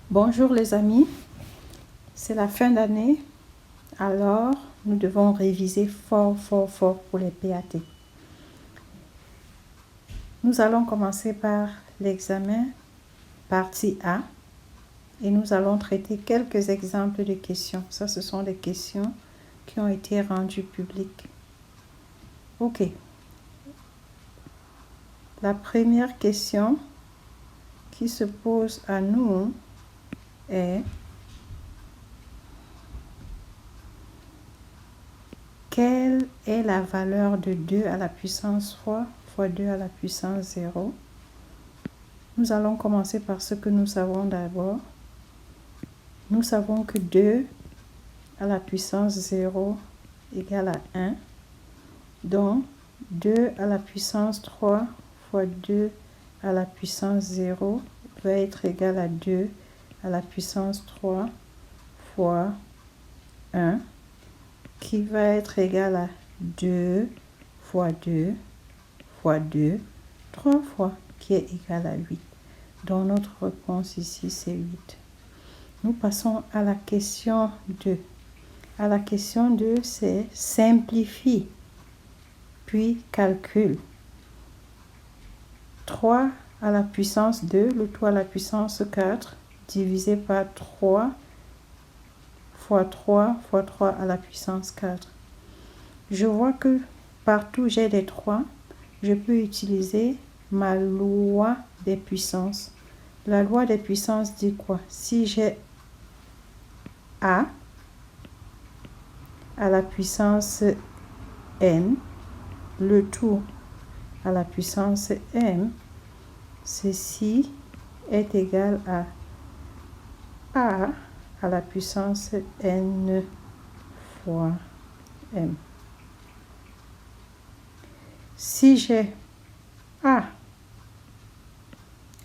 Bonjour les amis, c'est la fin d'année, alors nous devons réviser fort pour les PAT. Nous allons commencer par l'examen partie A et nous allons traiter quelques exemples de questions. Ça, ce sont des questions qui ont été rendues publiques. Ok. La première question qui se pose à nous est: quelle est la valeur de 2 à la puissance 3 fois 2 à la puissance 0? Nous allons commencer par ce que nous savons d'abord. Nous savons que 2 à la puissance 0 égale à 1. Donc, 2 à la puissance 3 fois 2 à la puissance 0 va être égal à 2 à la puissance 3 fois 1, qui va être égal à 2 fois 2 fois 2, 3 fois, qui est égal à 8. Donc notre réponse ici, c'est 8. Nous passons à la question 2. À la question 2, c'est simplifie, puis calcule. 3 à la puissance 2, le tout à la puissance 4, divisé par 3 fois 3 fois 3 à la puissance 4. Je vois que partout j'ai des 3. Je peux utiliser ma loi des puissances. La loi des puissances dit quoi? Si j'ai A à la puissance n, le tout à la puissance m, ceci est égal à A à la puissance n fois m. Si j'ai A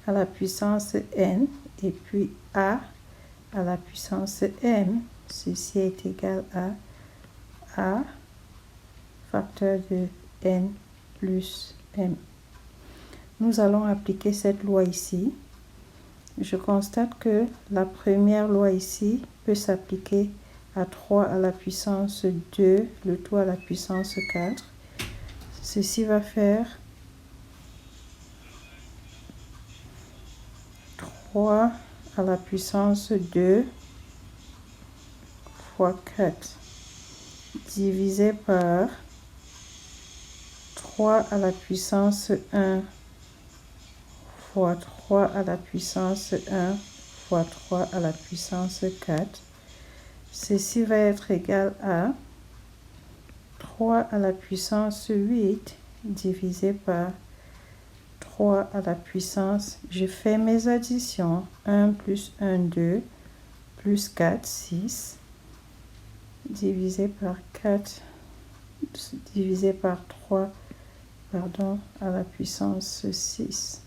à la puissance n et puis A à la puissance m, ceci est égal à A facteur de n plus m. Nous allons appliquer cette loi ici. Je constate que la première loi ici peut s'appliquer à 3 à la puissance 2, le tout à la puissance 4. Ceci va faire 3 à la puissance 2 fois 4 divisé par 3 à la puissance 1 fois 3 à la puissance 1 fois 3 à la puissance 4. Ceci va être égal à 3 à la puissance 8 divisé par 3 à la puissance, je fais mes additions, 1 plus 1, 2, plus 4, 6, divisé par 4, divisé par 3, pardon, à la puissance 6.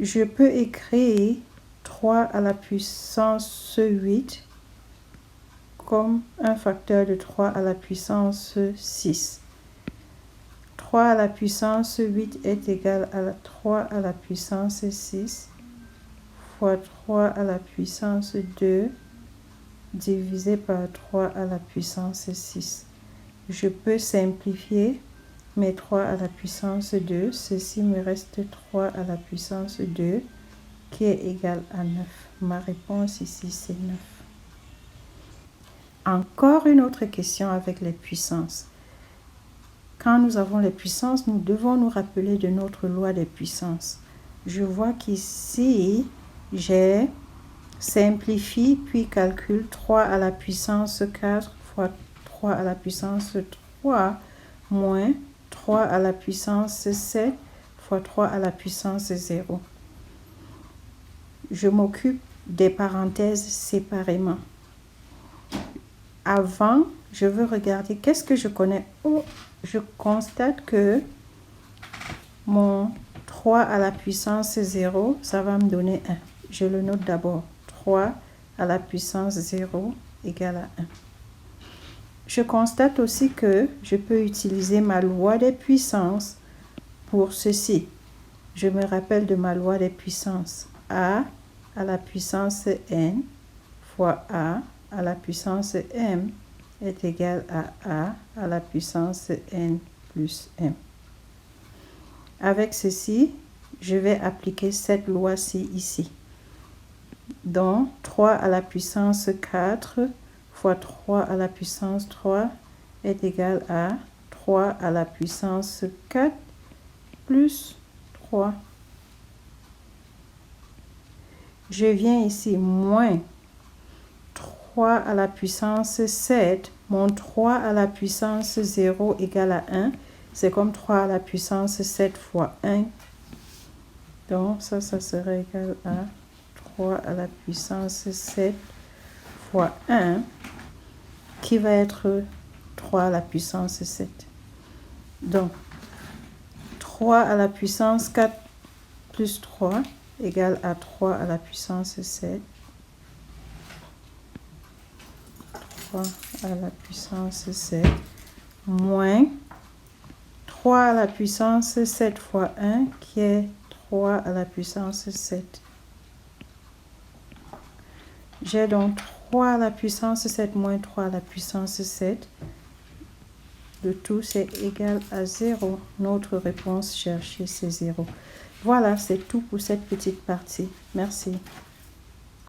Je peux écrire 3 à la puissance 8 comme un facteur de 3 à la puissance 6. 3 à la puissance 8 est égal à 3 à la puissance 6 fois 3 à la puissance 2 divisé par 3 à la puissance 6. Je peux simplifier mes 3 à la puissance 2. Ceci me reste 3 à la puissance 2 qui est égal à 9. Ma réponse ici, c'est 9. Encore une autre question avec les puissances. Quand nous avons les puissances, nous devons nous rappeler de notre loi des puissances. Je vois qu'ici, j'ai simplifie puis calcule 3 à la puissance 4 fois 3 à la puissance 3 moins 3 à la puissance 7 fois 3 à la puissance 0. Je m'occupe des parenthèses séparément. Avant, je veux regarder qu'est-ce que je connais. Oh, je constate que mon 3 à la puissance 0, ça va me donner 1. Je le note d'abord. 3 à la puissance 0 égale à 1. Je constate aussi que je peux utiliser ma loi des puissances pour ceci. je me rappelle de ma loi des puissances. A à la puissance n fois A à la puissance m est égal à A à la puissance n plus m. Avec ceci, je vais appliquer cette loi-ci ici. Donc, 3 à la puissance 4 fois 3 à la puissance 3 est égal à 3 à la puissance 4 plus 3. Je viens ici, moins 3 à la puissance 7, mon 3 à la puissance 0 égale à 1. C'est comme 3 à la puissance 7 fois 1. Donc, ça serait égal à 3 à la puissance 7 fois 1, qui va être 3 à la puissance 7. Donc, 3 à la puissance 4 plus 3 égale à 3 à la puissance 7. 3 à la puissance 7 moins 3 à la puissance 7 fois 1 qui est 3 à la puissance 7. J'ai donc 3 à la puissance 7 moins 3 à la puissance 7. Le tout, c'est égal à 0. Notre réponse cherchée, c'est 0. Voilà, c'est tout pour cette petite partie. Merci.